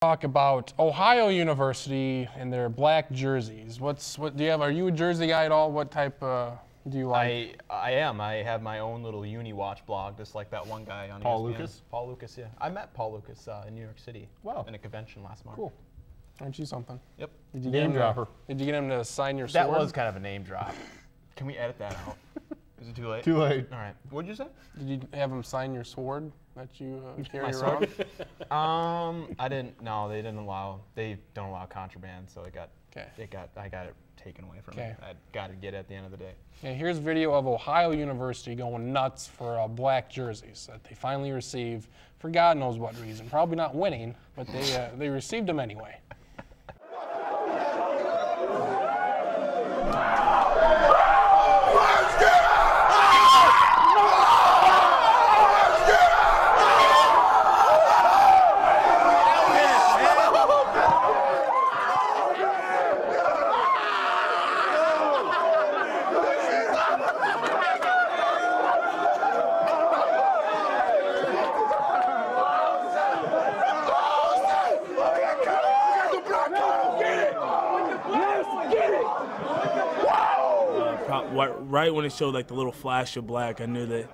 Talk about Ohio University and their black jerseys. What do you have? Are you a jersey guy at all? What type do you like? I am. I have my own little Uni Watch blog, just like that one guy on Paul ESPN. Lucas? Paul Lucas, yeah. I met Paul Lucas in New York City. Wow. In a convention last month. Cool. Aren't you something? Yep. Did you Name dropper. Did you get him to sign your sword? That was kind of a name drop. Can we edit that out? Is it too late? Too late. All right. What'd you say? Did you have him sign your sword that you carry My around? I didn't. No, they didn't allow. They don't allow contraband, so it got. Okay. I got it taken away from me. Okay. I got to get it at the end of the day. Okay, here's video of Ohio University going nuts for black jerseys that they finally received for God knows what reason. Probably not winning, but they received them anyway. Right when it showed like the little flash of black, I knew that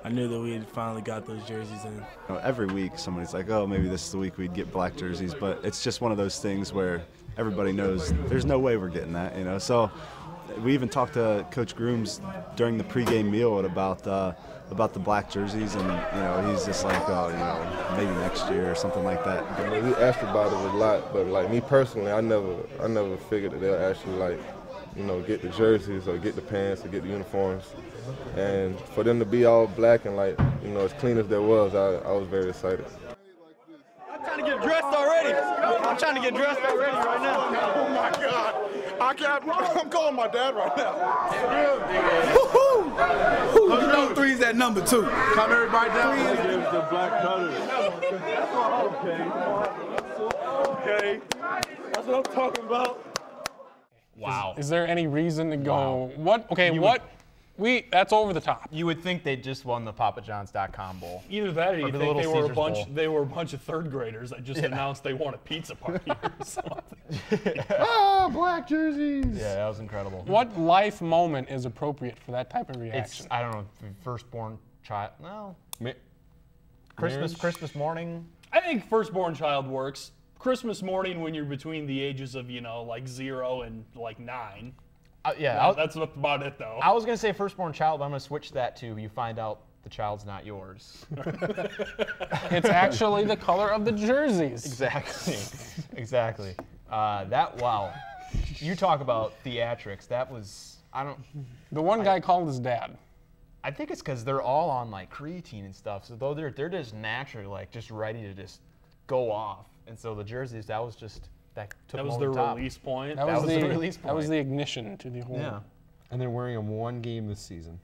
we had finally got those jerseys in. Every week somebody's like, oh, maybe this is the week we'd get black jerseys, but it's just one of those things where everybody knows there's no way we're getting that, you know. So we even talked to Coach Grooms during the pregame meal about the black jerseys, and he's just like, oh, maybe next year or something like that. I mean, we asked about it a lot, but like me personally, I never figured that they'll actually get the jerseys or get the pants or get the uniforms. And for them to be all black and as clean as there was, I was very excited. I'm trying to get dressed already. I'm trying to get dressed already right now. Oh my God. I'm calling my dad right now. Woohoo! You know three's that number two. Calm everybody down. The black colors. Okay. That's what I'm talking about. Wow. Is there any reason to go? Wow. What? Okay. That's over the top. You would think they just won the PapaJohns.com Bowl. Either that, or you the think Little Caesars Bowl. they were a bunch of third graders that just announced they want a pizza party or something. Ah, black jerseys. Yeah, that was incredible. What life moment is appropriate for that type of reaction? I don't know, firstborn child. No. Christmas morning. I think firstborn child works. Christmas morning when you're between the ages of 0 and 9. That's about it though. I was gonna say firstborn child, but I'm gonna switch that to you find out the child's not yours. It's actually the color of the jerseys. Exactly. Wow. You talk about theatrics. That was The one guy called his dad. I think it's because they're all on creatine and stuff, so though they're just naturally just ready to just go off. And so the jerseys, that was their release point. That was the release point. That was the ignition to the whole. Yeah. And they're wearing them one game this season.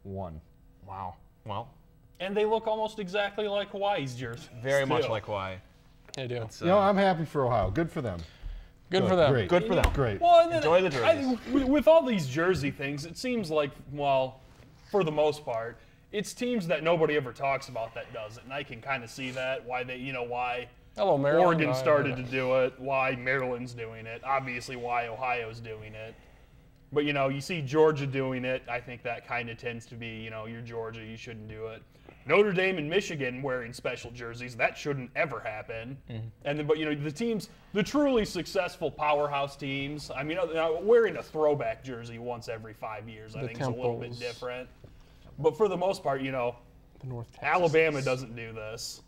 One. Wow. Well. And they look almost exactly like Hawaii's jerseys. Very much like Hawaii. They do. I'm happy for Ohio. Good for them. Good for them. Great. Good for them. Great. Well, and then Enjoy the jerseys. With all these jersey things, it seems like, for the most part, it's teams that nobody ever talks about that does it, and I can kind of see that why Hello, Maryland. Oregon started to do it, why Maryland's doing it, obviously why Ohio's doing it. But, you see Georgia doing it. I think that kind of tends to be, you're Georgia, you shouldn't do it. Notre Dame and Michigan wearing special jerseys, that shouldn't ever happen. Mm-hmm. And then, but, the teams, the truly successful powerhouse teams, wearing a throwback jersey once every 5 years, I think is a little bit different. But for the most part, Alabama doesn't do this.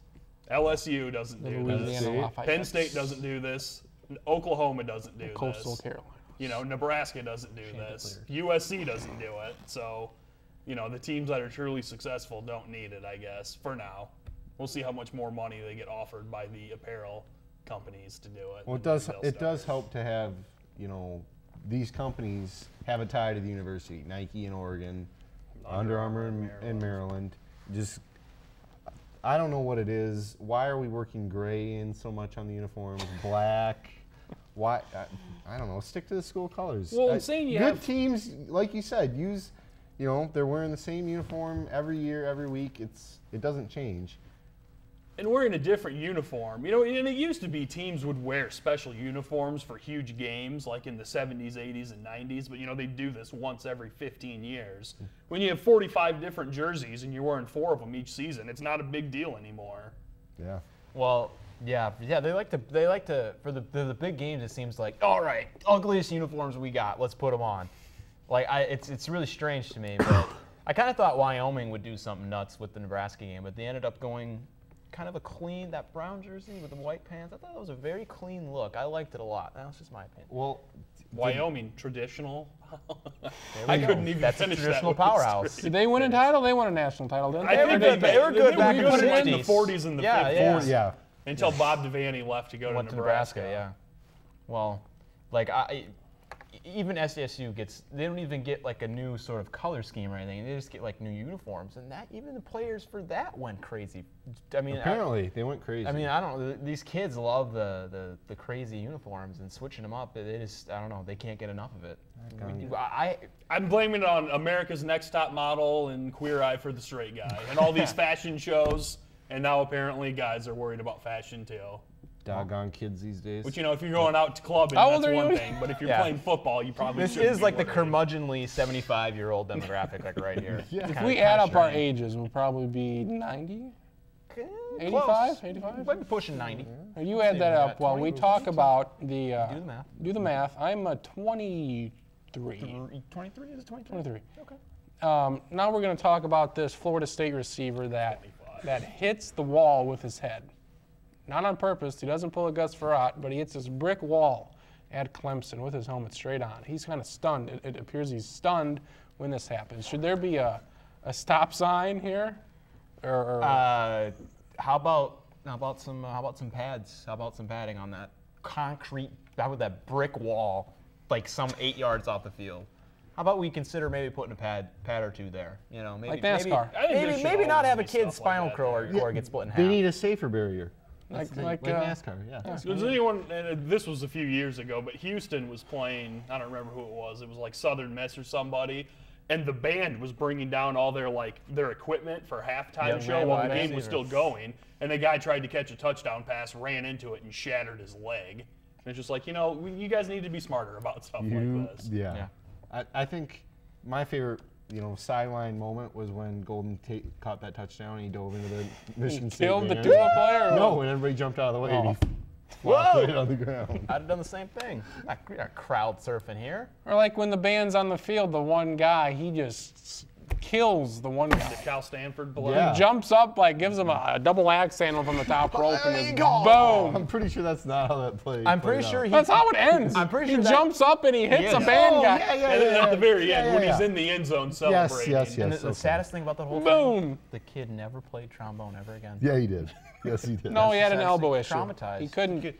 LSU doesn't do this. Penn State doesn't do this. Oklahoma doesn't do this. Coastal Carolina. Nebraska doesn't do this. USC doesn't do it. So, the teams that are truly successful don't need it, I guess, for now. We'll see how much more money they get offered by the apparel companies to do it. Well, it does help to have, these companies have a tie to the university. Nike in Oregon, Under Armour in Maryland. I don't know what it is. Why are we working gray in so much on the uniforms? Black. Why? I don't know. Stick to the school colors. Well, I'm saying good teams, like you said, they're wearing the same uniform every year, every week. It doesn't change. And wearing a different uniform. You know, and it used to be teams would wear special uniforms for huge games, like in the 70s, 80s, and 90s, but, you know, they do this once every 15 years. When you have 45 different jerseys and you're wearing 4 of them each season, it's not a big deal anymore. Yeah. Well, yeah, they like to for the big games. It seems like, all right, ugliest uniforms we got, let's put them on. Like it's really strange to me, but I kind of thought Wyoming would do something nuts with the Nebraska game, but they ended up going kind of a clean, that brown jersey with the white pants. I thought that was a very clean look. I liked it a lot. That was just my opinion. Well, Wyoming, traditional. I couldn't even That's finish a traditional that powerhouse. Did they win a title? They won a national title, didn't they? They were good back in the in the 60s. 40s and the 50s. yeah. Until Bob Devaney left to go to Went to Nebraska, yeah. Well, like even SDSU they don't even get like a new sort of color scheme or anything. They just get like new uniforms, and that even the players for that went crazy. I mean, Apparently, they went crazy. I mean, I don't know. These kids love the crazy uniforms and switching them up. They just, I don't know. They can't get enough of it. I'm blaming it on America's Next Top Model and Queer Eye for the Straight Guy and all these fashion shows, and now apparently guys are worried about fashion too. Doggone kids these days. Which, you know, if you're going out to clubbing, How old that's are one you? thing. But if you're playing football, you probably This shouldn't is be like the worried. curmudgeonly 75-year-old demographic, like right here. If we add up our ages, we'll probably be 90? 85? 85? Might be pushing 90. You add that up while we talk about the... Do the math. Do the math. I'm a 23. 23 is it 23? 23. Okay. Now we're going to talk about this Florida State receiver that hits the wall with his head. Not on purpose. He doesn't pull a Gus Frerotte, but he hits this brick wall at Clemson with his helmet straight on. He's kind of stunned. It appears he's stunned when this happens. Should there be a stop sign here? Or how about some pads? How about some padding on that concrete? How about that brick wall, like some 8 yards off the field? How about we consider maybe putting a pad or two there? You know, maybe like NASCAR. Maybe not have a kid's like spinal that cord get split in half. They need a safer barrier. like NASCAR, yeah. Does anyone, and this was a few years ago, but Houston was playing, I don't remember who it was like Southern Miss or somebody, and the band was bringing down all their equipment for halftime show while the game was still going, and the guy tried to catch a touchdown pass, ran into it, and shattered his leg. And it's just like, you know, you guys need to be smarter about stuff like this. Yeah. I think my favorite, sideline moment was when Golden Tate caught that touchdown and he dove into the Michigan State killed the band. Tua player? Or No, when everybody jumped out of the way and he Whoa! flopped right on the ground. I'd have done the same thing. Not crowd surfing here. Or like when the band's on the field, the one guy, he just kills the one guy. Cal Stanford below. Yeah. He jumps up, like gives him a double axe handle from the top rope, and There you just go. boom. I'm pretty sure that's not how that played. I'm pretty sure That's how it ends. I'm pretty he sure jumps up and he hits a is. band guy. And then at the very end, when he's in the end zone celebrating. Yes. And the saddest thing about the whole Boom. thing, the kid never played trombone ever again. Yeah, he did. Yes, he did. No, he had an Saddest elbow thing, issue. traumatized. He couldn't.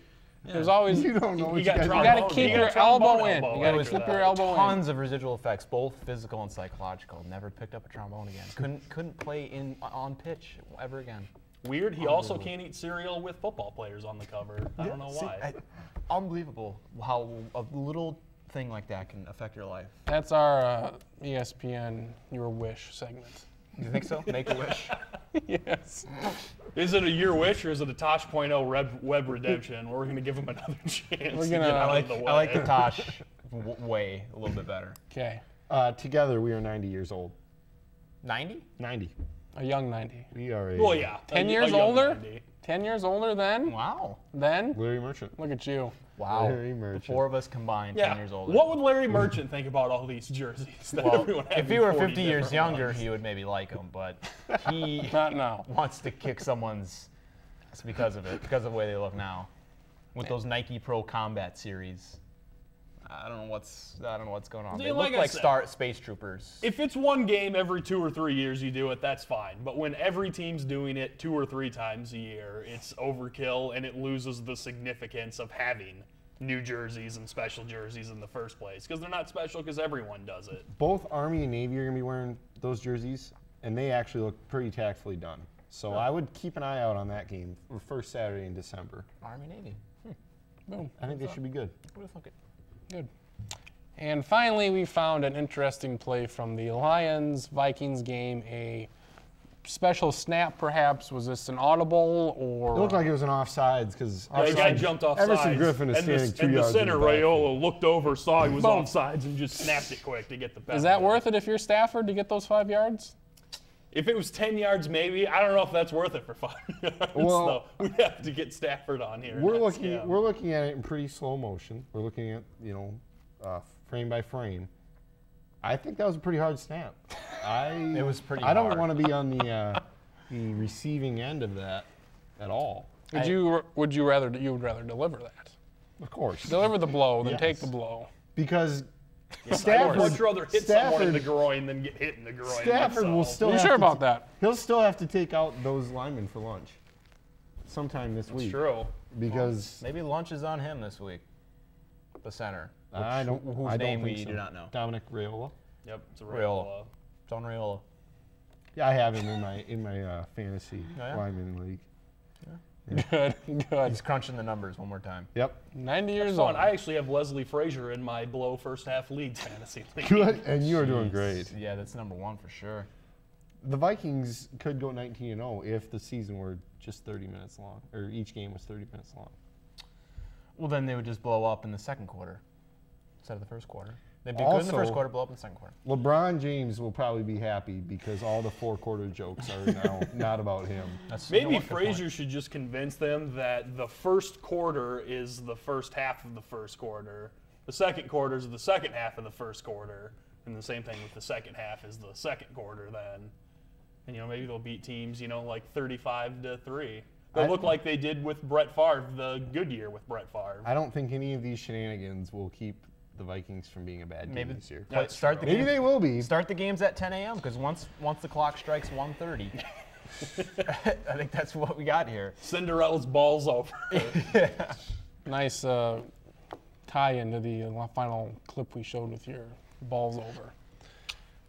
There's always. You don't know what You got guys You trombone. got to You keep got your trombone elbow in. elbow You got to after keep that. your elbow in. Tons of residual effects, both physical and psychological. Never picked up a trombone again. Couldn't play on pitch ever again. Weird, he also can't eat cereal with football players on the cover. I don't know why. Unbelievable how a little thing like that can affect your life. That's our ESPN Your Wish segment. You think so? Make a wish. Yes. Is it a Your Wish or is it a Tosh.0 web redemption? We're going to give him another chance. We're to gonna- get out I of the way. I like the Tosh way a little bit better. Okay. Together, we are 90 years old. 90? 90. A young 90. We are a Well, yeah. 10 a years young older? 90. 10 years older then? Wow. Then? Larry Merchant. Look at you. Wow. Larry Merchant. The four of us combined, Yeah. 10 years older. What would Larry Merchant think about all these jerseys that Well, everyone had if he were 40 50 years different younger, ones? he would maybe like them, but he Not now. wants to kick someone's. It's because of it, because of the way they look now, with those Nike Pro Combat series. I don't know what's going on. See, They like look I like said, space troopers. If it's one game every 2 or 3 years you do it, that's fine. But when every team's doing it 2 or 3 times a year, it's overkill and it loses the significance of having new jerseys and special jerseys in the first place. Because they're not special because everyone does it. Both Army and Navy are going to be wearing those jerseys, and they actually look pretty tactfully done. So I would keep an eye out on that game for first Saturday in December. Army Navy. Boom. I think they should be good. What the fuck? Good. And finally, we found an interesting play from the Lions-Vikings game, a special snap, perhaps? Was this an audible or? It looked like it was an offsides because the guy jumped off Emerson sides, Griffin is standing 2 and yards the center, in the backfield. Raiola, looked over, saw he was Boom. offsides, and just snapped it quick to get the pass. Is that worth it if you're Stafford to get those 5 yards? If it was 10 yards, maybe. I don't know if that's worth it for 5 yards. Well, so we have to get Stafford on here. We're looking at it in pretty slow motion. We're looking at frame by frame. I think that was a pretty hard snap. It was pretty I don't hard. want to be on the receiving end of that at all. You would rather deliver that? Of course. Deliver the blow, then Yes. take the blow. Because I would much rather hit someone in the Stafford, groin than get hit in the groin. Stafford will still. Are you have sure to about that? He'll still have to take out those linemen for lunch sometime this week. True. Because Maybe lunch is on him this week. The center. I don't. Whose I name don't we think so. do not know. Dominic Raiola. Yep, it's a Raiola. It's on Raiola. Yeah, I have him in my fantasy yeah? lineman league. Good, good. He's crunching the numbers one more time. Yep. 90 years Fun. old. I actually have Leslie Frazier in my below first half leads fantasy league. Good, and you are doing great. Yeah, that's number 1 for sure. The Vikings could go 19-0 if the season were just 30 minutes long, or each game was 30 minutes long. Well, then they would just blow up in the second quarter instead of the first quarter. They'd be good in the first quarter, blow up in the second quarter. LeBron James will probably be happy because all the four-quarter jokes are now not about him. Maybe Frazier should just convince them that the first quarter is the first half of the first quarter. The second quarter is the second half of the first quarter. And the same thing with the second half is the second quarter then. And, maybe they'll beat teams, like 35-3. They'll look like they did with Brett Favre, the good year with Brett Favre. I don't think any of these shenanigans will keep the Vikings from being a bad team this year. Maybe they will be. Start the games at 10 a.m. because once the clock strikes 1:30, I think that's what we got here. Cinderella's balls over. Nice tie into the final clip we showed with your balls over.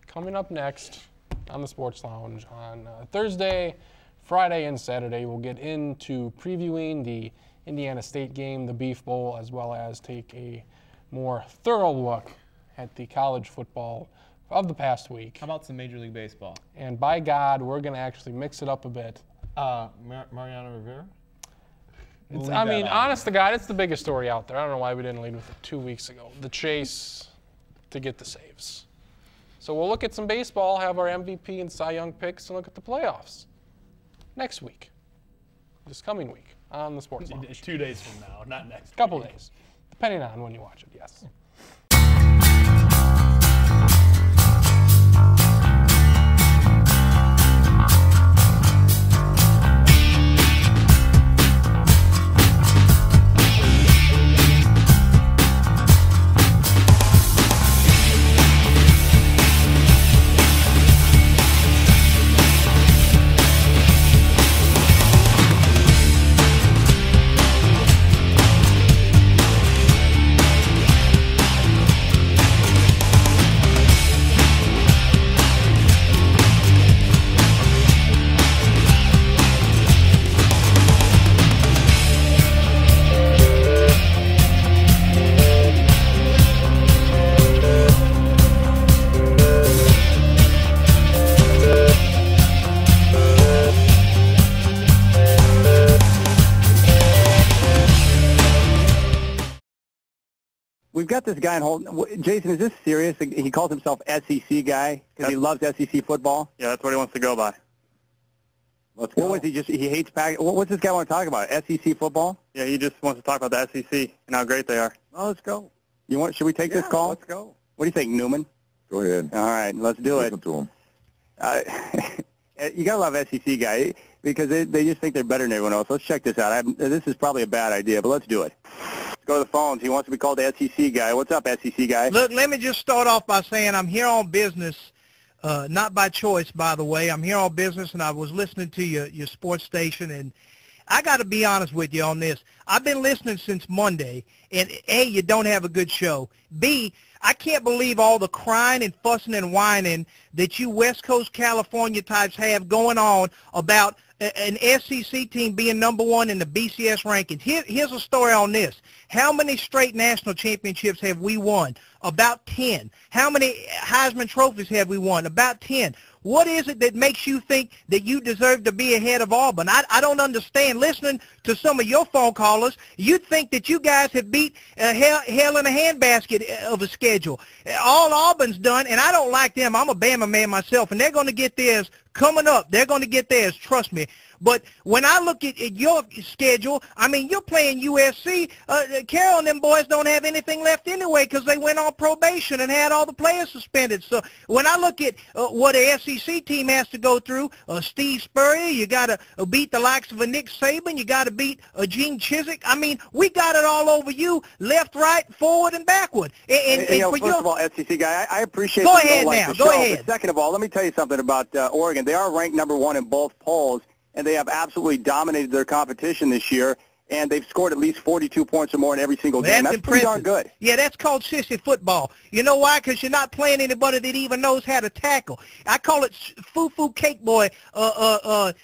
Coming up next on the Sports Lounge on Thursday, Friday, and Saturday, we'll get into previewing the Indiana State game, the Beef Bowl, as well as take a more thorough look at the college football of the past week. How about some Major League Baseball? And by God, we're going to actually mix it up a bit. Mariano Rivera? Honest to God, it's the biggest story out there. I don't know why we didn't lead with it 2 weeks ago. The chase to get the saves. So we'll look at some baseball, have our MVP and Cy Young picks, and look at the playoffs next week, this coming week on the Sports Lounge. 2 days from now, not next. Couple days, depending on when you watch it, yes. We've got this guy in hold. Jason, is this serious? He calls himself SEC guy because he loves SEC football? Yeah, that's what he wants to go by. Let's go. What was he hates pack? What's this guy want to talk about? SEC football? Yeah, he just wants to talk about the SEC and how great they are. Oh, let's go. Should we take this call? Let's go. What do you think, Newman? Go ahead. All right, let's do Listen to him. it. You got to love SEC guy because they just think they're better than everyone else. Let's check this out. This is probably a bad idea, but let's do it. Let's go to the phones. He wants to be called the SEC guy. What's up, SEC guy? Look, let me just start off by saying I'm here on business, not by choice, by the way. I'm here on business, and I was listening to your sports station, and I got to be honest with you on this. I've been listening since Monday, and A, you don't have a good show. B, I can't believe all the crying and fussing and whining that you West Coast California types have going on about an SEC team being number one in the BCS rankings. Here's a story on this. How many straight national championships have we won? About 10. How many Heisman trophies have we won? About 10. What is it that makes you think that you deserve to be ahead of Auburn? I don't understand. Listening to some of your phone callers, you'd think that you guys have beat hell in a handbasket of a schedule. All Auburn's done, and I don't like them. I'm a Bama man myself, and they're going to get theirs coming up. They're going to get theirs, trust me. But when I look at your schedule, I mean, you're playing USC. Carroll and them boys don't have anything left anyway because they went on probation and had all the players suspended. So when I look at what a SEC team has to go through, Steve Spurrier, you got to beat the likes of a Nick Saban. You got to beat a Gene Chizik. I mean, we got it all over you, left, right, forward, and backward. And first of all, SEC guy, I appreciate Go that you ahead don't like now. the Go show, ahead. But second of all, let me tell you something about Oregon. They are ranked number 1 in both polls, and they have absolutely dominated their competition this year, and they've scored at least 42 points or more in every single game. That's pretty darn good. Yeah, that's called sissy football. You know why? Because you're not playing anybody that even knows how to tackle. I call it foo-foo cake boy offense.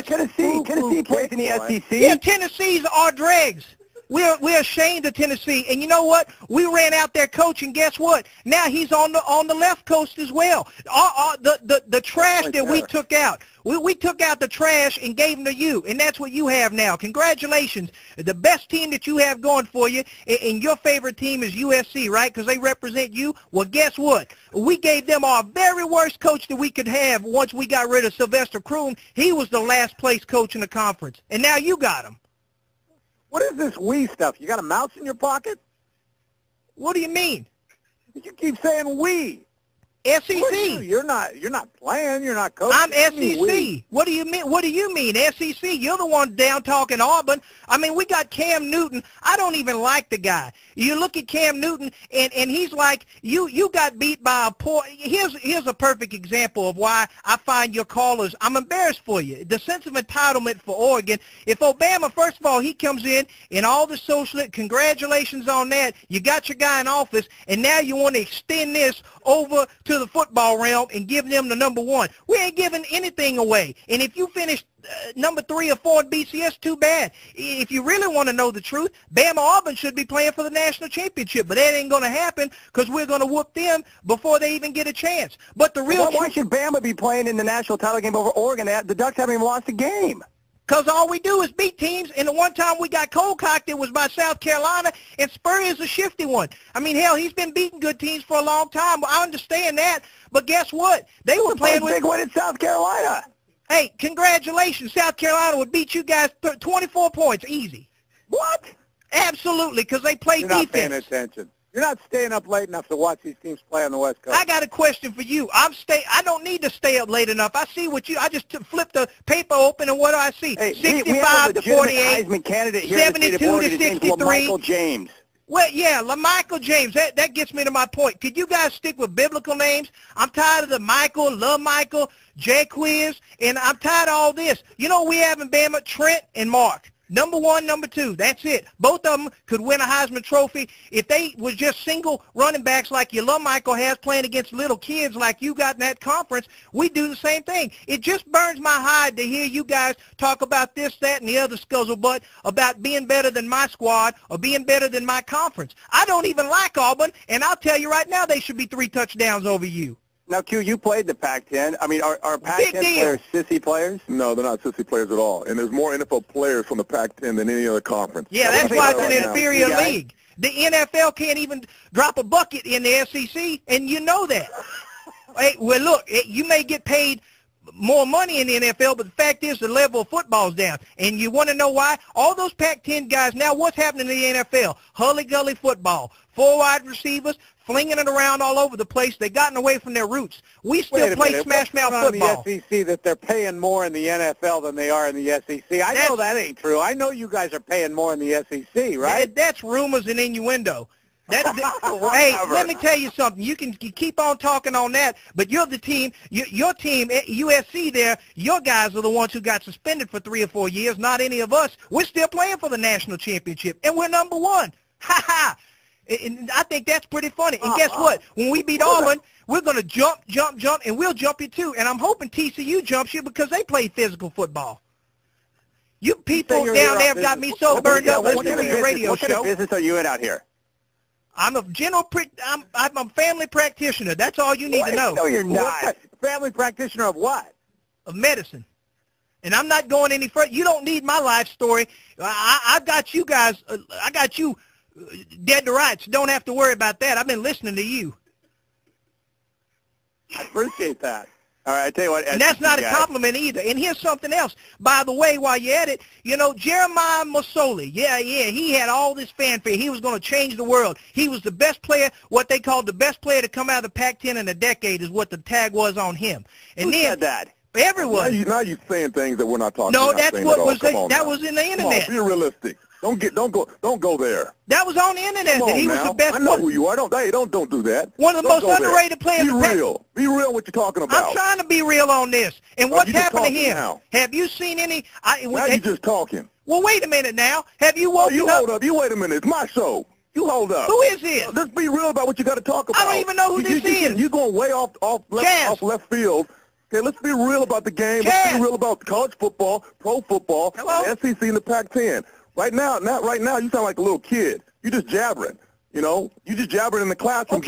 Tennessee plays in the SEC. Yeah, Tennessee's our dregs. We're ashamed of Tennessee, and you know what? We ran out their coach, and guess what? Now he's on the left coast as well. The trash that we took out, we took out the trash and gave them to you, and that's what you have now. Congratulations, the best team that you have going for you, and your favorite team is USC, right? Because they represent you. Well, guess what? We gave them our very worst coach that we could have once we got rid of Sylvester Croom. He was the last place coach in the conference, and now you got him. What is this we stuff? You got a mouse in your pocket? What do you mean? You keep saying we. SEC. You're not playing. You're not coaching. I'm SEC. What do you mean? What do you mean, SEC? You're the one down talking Auburn. I mean, we got Cam Newton. I don't even like the guy. You look at Cam Newton, and he's like, you got beat by a poor. Here's a perfect example of why I find your callers. I'm embarrassed for you. The sense of entitlement for Oregon. If Obama, first of all, he comes in and all the social, congratulations on that. You got your guy in office, and now you want to extend this over to the football realm and give them the number 1. We ain't giving anything away. And if you finish number 3 or 4 in BCS, too bad. If you really want to know the truth, Bama Auburn should be playing for the national championship, but that ain't going to happen because we're going to whoop them before they even get a chance. But the real why should Bama be playing in the national title game over Oregon? The Ducks haven't even lost a game. Because all we do is beat teams, and the one time we got cold-cocked, it was by South Carolina, and Spurrier's a shifty one. I mean, hell, he's been beating good teams for a long time. I understand that, but guess what? They were playing with... big win in South Carolina. Hey, congratulations. South Carolina would beat you guys 24 points, easy. What? Absolutely, because they play You're defense. Not paying attention. You're not staying up late enough to watch these teams play on the West Coast. I got a question for you. I don't need to stay up late enough. I see what I just flipped the paper open, and what do I see? Hey, 65 to 48, Heisman candidate here 72 to 63. Michael James. Well, yeah, LaMichael James. That gets me to my point. Could you guys stick with biblical names? I'm tired of the Michael, LaMichael, Jaquiz, and I'm tired of all this. You know we have in Bama? Trent and Mark. Number 1, number 2. That's it. Both of them could win a Heisman Trophy. If they was just single running backs like your LaMichael has playing against little kids like you got in that conference, we do the same thing. It just burns my hide to hear you guys talk about this, that, and the other scuzzlebutt about being better than my squad or being better than my conference. I don't even like Auburn, and I'll tell you right now they should be 3 touchdowns over you. Now, Q, you played the Pac-10. I mean, are Pac-10 players sissy players? No, they're not sissy players at all. And there's more NFL players from the Pac-10 than any other conference. Yeah, that's why it's an inferior league. The NFL can't even drop a bucket in the SEC, and you know that. Hey, well, look, you may get paid more money in the NFL, but the fact is the level of football's down. And you want to know why? All those Pac-10 guys, now what's happening in the NFL? Hully-gully football, 4 wide receivers, flinging it around all over the place. They've gotten away from their roots. We still play smash-mouth football. The SEC that they're paying more in the NFL than they are in the SEC. I know that ain't true. I know you guys are paying more in the SEC, right? That's rumors and innuendo. Hey, let me tell you something. You can keep on talking on that, but you're the team, your team, USC there, your guys are the ones who got suspended for 3 or 4 years, not any of us. We're still playing for the national championship, and we're number 1. Ha-ha. And I think that's pretty funny. And guess what? When we beat Auburn, we're going to jump, and we'll jump you too. And I'm hoping TCU jumps you because they play physical football. You people down there have got me so burned up listening to your radio show. What kind of business are you in out here? I'm a I'm a family practitioner. That's all you need to know. No, you're not. Family practitioner of what? Of medicine. And I'm not going any further. You don't need my life story. I've got you guys. I got you dead to rights. Don't have to worry about that. I've been listening to you. I appreciate that. All right, I tell you what. And that's not a compliment either. And here's something else. By the way, while you're at it, you know, Jeremiah Masoli, yeah, he had all this fanfare. He was going to change the world. He was the best player, what they called the best player to come out of the Pac-10 in a decade is what the tag was on him. And Who said that? Everyone. Now you're saying things that we're not talking No, about. that's what was that was in the internet. Come on, be realistic. Don't go there. That was on the internet that he was the best. I know who you are. Don't do that. One of the most underrated players. Be real. Be real what you're talking about. I'm trying to be real on this. And what's happened to him? Now. Have you seen any? Now you're just talking. Well, wait a minute now. Have you woken up? Hold up. You wait a minute. It's my show. You hold up. Who is this? Just be real about what you got to talk about. I don't even know who this is. You're going way off left field. Okay, let's be real about the game. Let's be real about college football, pro football, the SEC, and the Pac-10. Right now, you sound like a little kid. You're just jabbering. You know, you just jabbering in the classroom,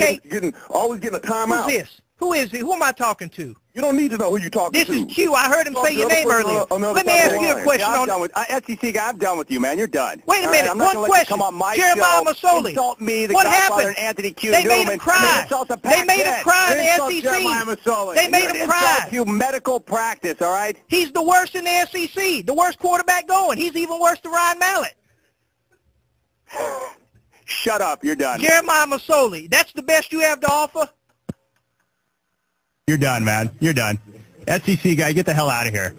always getting a timeout. Who's this? Who is he? Who am I talking to? You don't need to know who you're talking to. This is Q. I heard him say your name earlier. Let me ask you a question. I'm done with SEC guy. I'm done with you, man. You're done. Wait a minute. One question. Come on my Jeremiah Masoli. Insult me, the what Godfather, happened? And Anthony Q. They made him cry. They made him cry in the SEC. They made him cry. You medical practice, all right? He's the worst in the SEC. The worst quarterback going. He's even worse than Ryan Mallett. Shut up. You're done. Jeremiah Masoli. That's the best you have to offer? You're done, man. You're done. SEC guy, get the hell out of here.